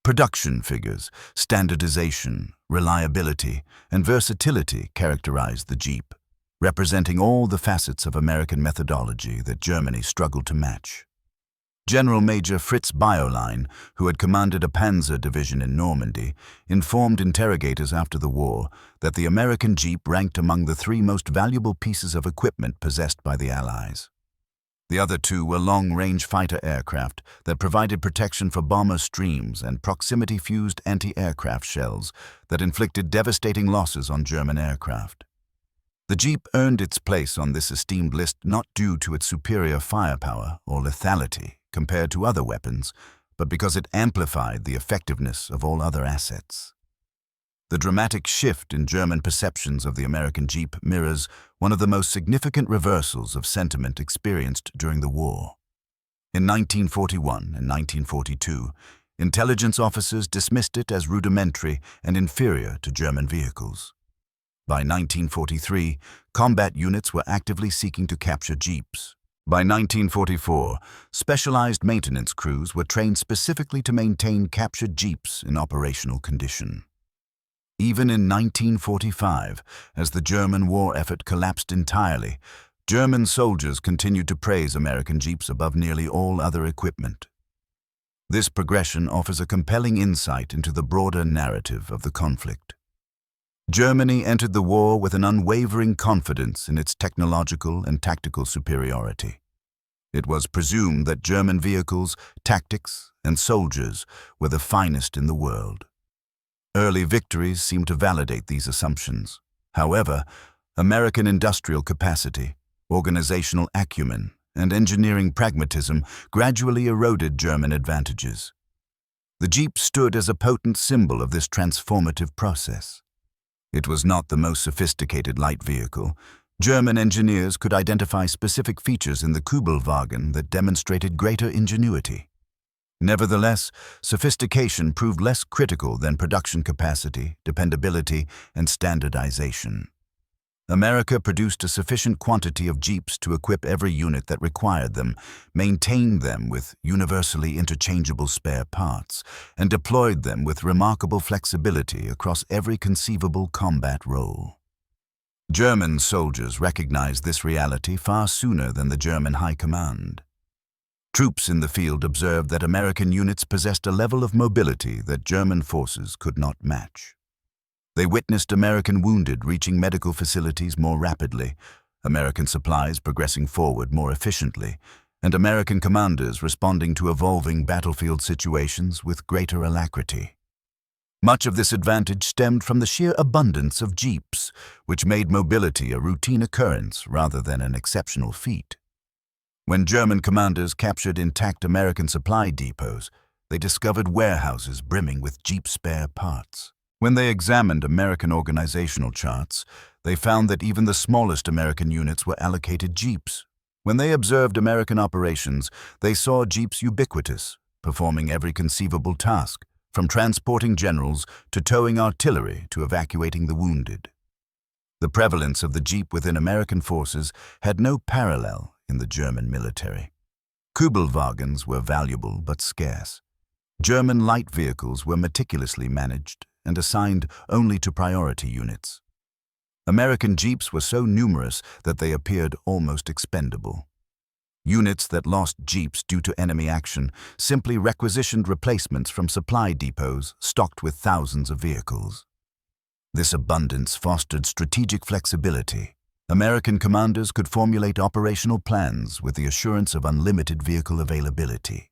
Speaker 1: Production figures, standardization, reliability, and versatility characterized the jeep, representing all the facets of American methodology that Germany struggled to match. General Major Fritz Bioline, who had commanded a panzer division in Normandy, informed interrogators after the war that the American jeep ranked among the 3 most valuable pieces of equipment possessed by the Allies. The other 2 were long-range fighter aircraft that provided protection for bomber streams and proximity-fused anti-aircraft shells that inflicted devastating losses on German aircraft. The jeep earned its place on this esteemed list not due to its superior firepower or lethality compared to other weapons, but because it amplified the effectiveness of all other assets. The dramatic shift in German perceptions of the American jeep mirrors one of the most significant reversals of sentiment experienced during the war. In 1941 and 1942, intelligence officers dismissed it as rudimentary and inferior to German vehicles. By 1943, combat units were actively seeking to capture jeeps. By 1944, specialized maintenance crews were trained specifically to maintain captured jeeps in operational condition. Even in 1945, as the German war effort collapsed entirely, German soldiers continued to praise American jeeps above nearly all other equipment. This progression offers a compelling insight into the broader narrative of the conflict. Germany entered the war with an unwavering confidence in its technological and tactical superiority. It was presumed that German vehicles, tactics, and soldiers were the finest in the world. Early victories seemed to validate these assumptions. However, American industrial capacity, organizational acumen, and engineering pragmatism gradually eroded German advantages. The jeep stood as a potent symbol of this transformative process. It was not the most sophisticated light vehicle. German engineers could identify specific features in the Kübelwagen that demonstrated greater ingenuity. Nevertheless, sophistication proved less critical than production capacity, dependability, and standardization. America produced a sufficient quantity of jeeps to equip every unit that required them, maintained them with universally interchangeable spare parts, and deployed them with remarkable flexibility across every conceivable combat role. German soldiers recognized this reality far sooner than the German High Command. Troops in the field observed that American units possessed a level of mobility that German forces could not match. They witnessed American wounded reaching medical facilities more rapidly, American supplies progressing forward more efficiently, and American commanders responding to evolving battlefield situations with greater alacrity. Much of this advantage stemmed from the sheer abundance of jeeps, which made mobility a routine occurrence rather than an exceptional feat. When German commanders captured intact American supply depots, they discovered warehouses brimming with Jeep spare parts. When they examined American organizational charts, they found that even the smallest American units were allocated Jeeps. When they observed American operations, they saw Jeeps ubiquitous, performing every conceivable task, from transporting generals to towing artillery to evacuating the wounded. The prevalence of the Jeep within American forces had no parallel in the German military. Kübelwagens were valuable but scarce. German light vehicles were meticulously managed and assigned only to priority units. American Jeeps were so numerous that they appeared almost expendable. Units that lost Jeeps due to enemy action simply requisitioned replacements from supply depots stocked with thousands of vehicles. This abundance fostered strategic flexibility. American commanders could formulate operational plans with the assurance of unlimited vehicle availability.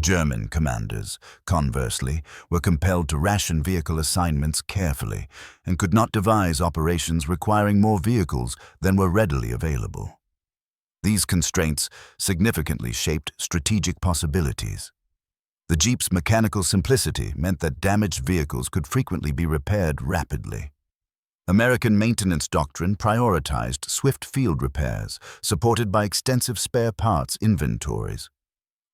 Speaker 1: German commanders, conversely, were compelled to ration vehicle assignments carefully and could not devise operations requiring more vehicles than were readily available. These constraints significantly shaped strategic possibilities. The Jeep's mechanical simplicity meant that damaged vehicles could frequently be repaired rapidly. American maintenance doctrine prioritized swift field repairs, supported by extensive spare parts inventories.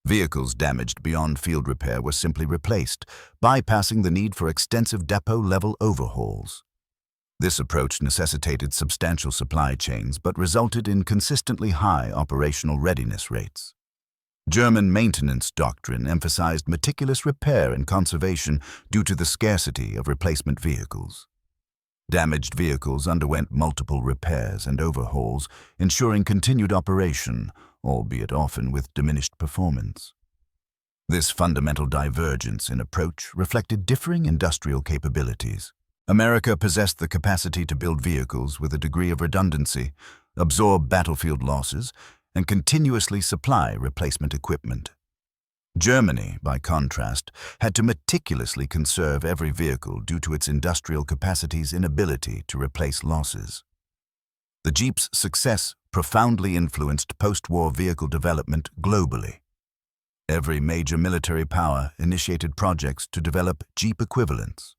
Speaker 1: Vehicles damaged beyond field repair were simply replaced, bypassing the need for extensive depot-level overhauls. This approach necessitated substantial supply chains but resulted in consistently high operational readiness rates. German maintenance doctrine emphasized meticulous repair and conservation due to the scarcity of replacement vehicles. Damaged vehicles underwent multiple repairs and overhauls, ensuring continued operation, albeit often with diminished performance. This fundamental divergence in approach reflected differing industrial capabilities. America possessed the capacity to build vehicles with a degree of redundancy, absorb battlefield losses, and continuously supply replacement equipment. Germany, by contrast, had to meticulously conserve every vehicle due to its industrial capacity's inability to replace losses. The Jeep's success profoundly influenced post-war vehicle development globally. Every major military power initiated projects to develop Jeep equivalents.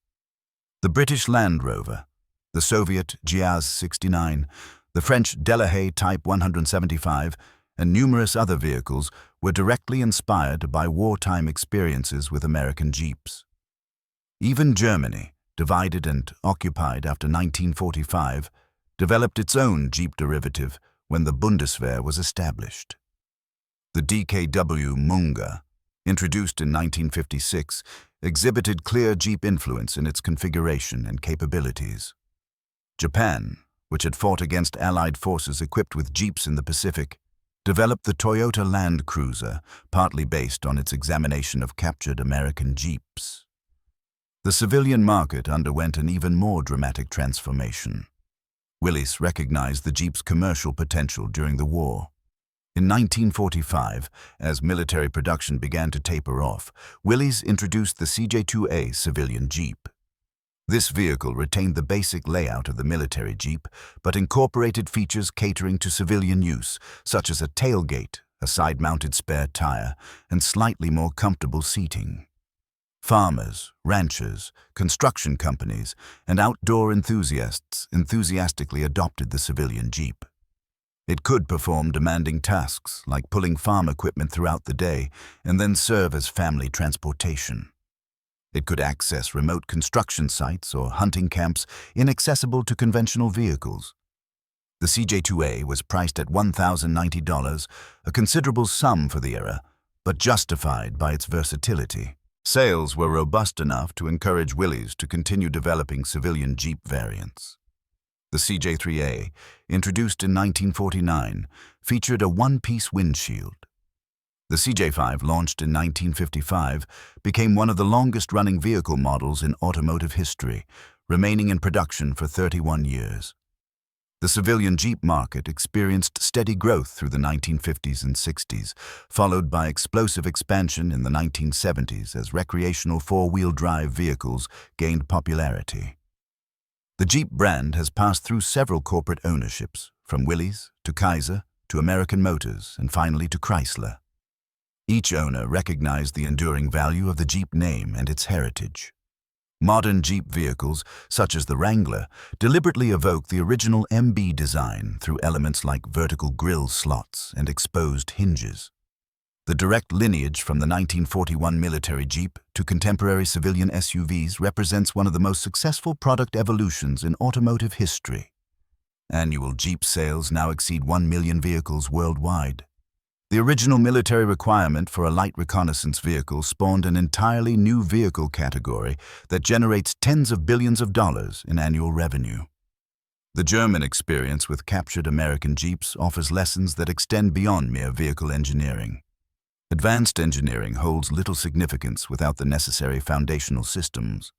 Speaker 1: The British Land Rover, the Soviet Giaz 69, the French Delahaye Type 175, and numerous other vehicles were directly inspired by wartime experiences with American Jeeps. Even Germany, divided and occupied after 1945, developed its own Jeep derivative when the Bundeswehr was established. The DKW Munga, introduced in 1956, exhibited clear Jeep influence in its configuration and capabilities. Japan, which had fought against Allied forces equipped with Jeeps in the Pacific, developed the Toyota Land Cruiser, partly based on its examination of captured American Jeeps. The civilian market underwent an even more dramatic transformation. Willys recognized the Jeep's commercial potential during the war. In 1945, as military production began to taper off, Willys introduced the CJ2A civilian Jeep. This vehicle retained the basic layout of the military Jeep, but incorporated features catering to civilian use, such as a tailgate, a side-mounted spare tire, and slightly more comfortable seating. Farmers, ranchers, construction companies, and outdoor enthusiasts enthusiastically adopted the civilian Jeep. It could perform demanding tasks like pulling farm equipment throughout the day and then serve as family transportation. It could access remote construction sites or hunting camps inaccessible to conventional vehicles. The CJ2A was priced at $1,090, a considerable sum for the era, but justified by its versatility. Sales were robust enough to encourage Willys to continue developing civilian Jeep variants. The CJ3A, introduced in 1949, featured a one-piece windshield. The CJ5, launched in 1955, became one of the longest-running vehicle models in automotive history, remaining in production for 31 years. The civilian Jeep market experienced steady growth through the 1950s and 60s, followed by explosive expansion in the 1970s as recreational four-wheel drive vehicles gained popularity. The Jeep brand has passed through several corporate ownerships, from Willys to Kaiser to American Motors and finally to Chrysler. Each owner recognized the enduring value of the Jeep name and its heritage. Modern Jeep vehicles, such as the Wrangler, deliberately evoke the original MB design through elements like vertical grille slots and exposed hinges. The direct lineage from the 1941 military Jeep to contemporary civilian SUVs represents one of the most successful product evolutions in automotive history. Annual Jeep sales now exceed 1 million vehicles worldwide. The original military requirement for a light reconnaissance vehicle spawned an entirely new vehicle category that generates tens of billions of dollars in annual revenue. The German experience with captured American Jeeps offers lessons that extend beyond mere vehicle engineering. Advanced engineering holds little significance without the necessary foundational systems.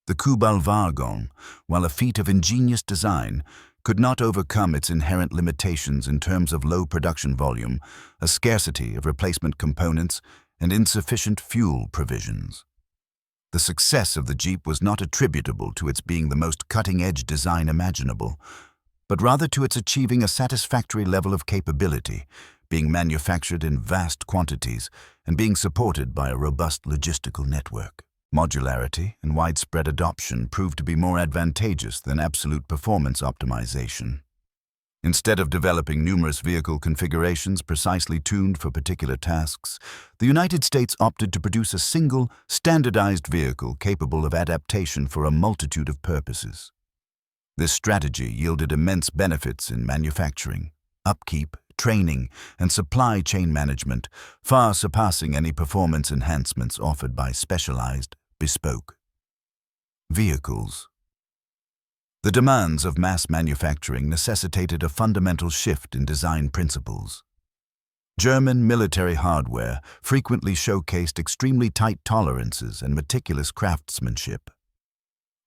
Speaker 1: The Kübelwagen, while a feat of ingenious design, could not overcome its inherent limitations in terms of low production volume, a scarcity of replacement components, and insufficient fuel provisions. The success of the Jeep was not attributable to its being the most cutting-edge design imaginable, but rather to its achieving a satisfactory level of capability, being manufactured in vast quantities, and being supported by a robust logistical network. Modularity and widespread adoption proved to be more advantageous than absolute performance optimization. Instead of developing numerous vehicle configurations precisely tuned for particular tasks, the United States opted to produce a single, standardized vehicle capable of adaptation for a multitude of purposes. This strategy yielded immense benefits in manufacturing, upkeep, training, and supply chain management, far surpassing any performance enhancements offered by specialized, bespoke vehicles. The demands of mass manufacturing necessitated a fundamental shift in design principles. German military hardware frequently showcased extremely tight tolerances and meticulous craftsmanship.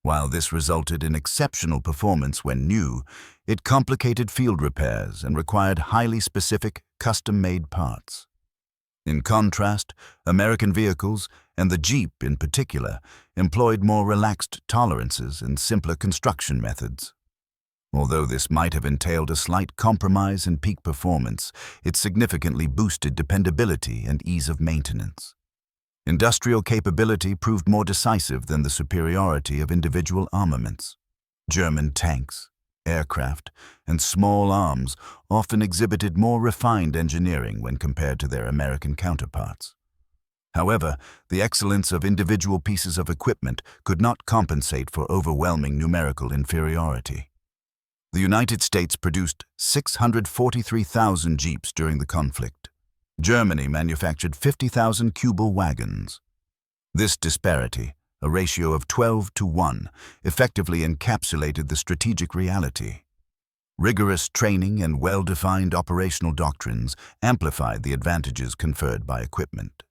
Speaker 1: While this resulted in exceptional performance when new, it complicated field repairs and required highly specific, custom-made parts. In contrast, American vehicles, and the Jeep in particular, employed more relaxed tolerances and simpler construction methods. Although this might have entailed a slight compromise in peak performance, it significantly boosted dependability and ease of maintenance. Industrial capability proved more decisive than the superiority of individual armaments. German tanks, aircraft, and small arms often exhibited more refined engineering when compared to their American counterparts. However, the excellence of individual pieces of equipment could not compensate for overwhelming numerical inferiority. The United States produced 643,000 Jeeps during the conflict. Germany manufactured 50,000 Kübelwagons. This disparity, a ratio of 12-to-1, effectively encapsulated the strategic reality. Rigorous training and well-defined operational doctrines amplified the advantages conferred by equipment.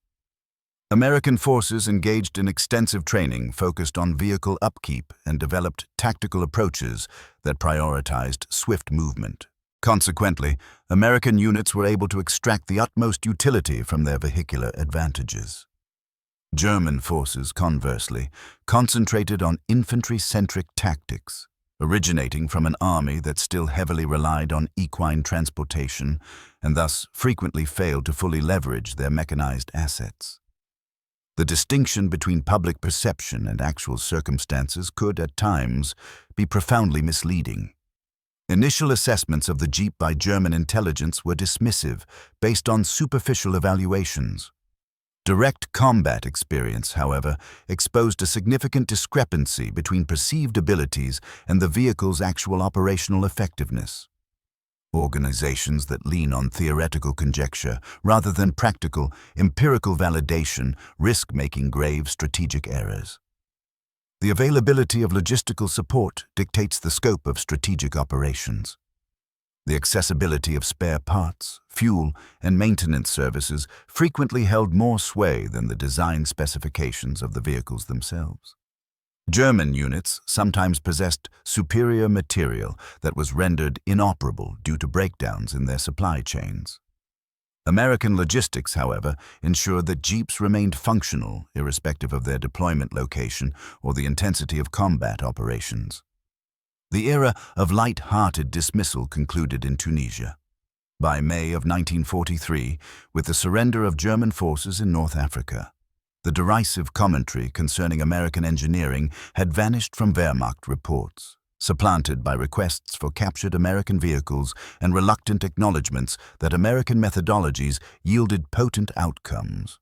Speaker 1: American forces engaged in extensive training focused on vehicle upkeep and developed tactical approaches that prioritized swift movement. Consequently, American units were able to extract the utmost utility from their vehicular advantages. German forces, conversely, concentrated on infantry-centric tactics, originating from an army that still heavily relied on equine transportation and thus frequently failed to fully leverage their mechanized assets. The distinction between public perception and actual circumstances could, at times, be profoundly misleading. Initial assessments of the Jeep by German intelligence were dismissive, based on superficial evaluations. Direct combat experience, however, exposed a significant discrepancy between perceived abilities and the vehicle's actual operational effectiveness. Organizations that lean on theoretical conjecture rather than practical, empirical validation risk making grave strategic errors. The availability of logistical support dictates the scope of strategic operations. The accessibility of spare parts, fuel, and maintenance services frequently held more sway than the design specifications of the vehicles themselves. German units sometimes possessed superior material that was rendered inoperable due to breakdowns in their supply chains. American logistics, however, ensured that Jeeps remained functional irrespective of their deployment location or the intensity of combat operations. The era of light-hearted dismissal concluded in Tunisia. By May of 1943, with the surrender of German forces in North Africa, the derisive commentary concerning American engineering had vanished from Wehrmacht reports, supplanted by requests for captured American vehicles and reluctant acknowledgments that American methodologies yielded potent outcomes.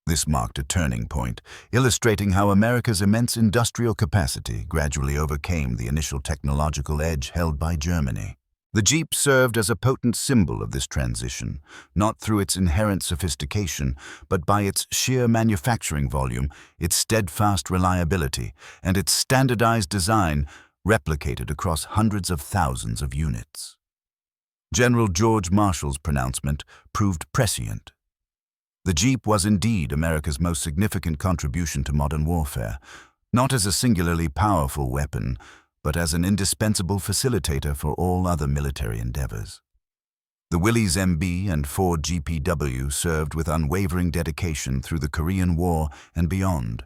Speaker 1: This marked a turning point, illustrating how America's immense industrial capacity gradually overcame the initial technological edge held by Germany. The Jeep served as a potent symbol of this transition, not through its inherent sophistication, but by its sheer manufacturing volume, its steadfast reliability, and its standardized design replicated across hundreds of thousands of units. General George Marshall's pronouncement proved prescient. The Jeep was indeed America's most significant contribution to modern warfare, not as a singularly powerful weapon, but as an indispensable facilitator for all other military endeavors. The Willys MB and Ford GPW served with unwavering dedication through the Korean War and beyond,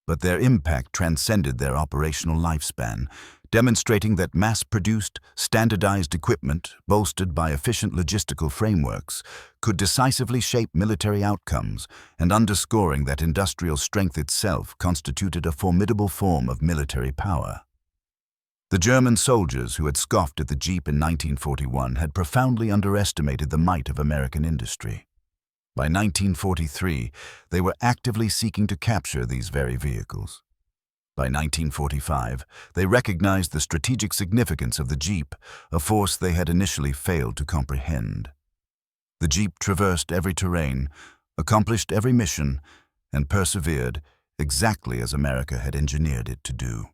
Speaker 1: but their impact transcended their operational lifespan, demonstrating that mass-produced, standardized equipment, bolstered by efficient logistical frameworks, could decisively shape military outcomes, and underscoring that industrial strength itself constituted a formidable form of military power. The German soldiers who had scoffed at the Jeep in 1941 had profoundly underestimated the might of American industry. By 1943, they were actively seeking to capture these very vehicles. By 1945, they recognized the strategic significance of the Jeep, a force they had initially failed to comprehend. The Jeep traversed every terrain, accomplished every mission, and persevered exactly as America had engineered it to do.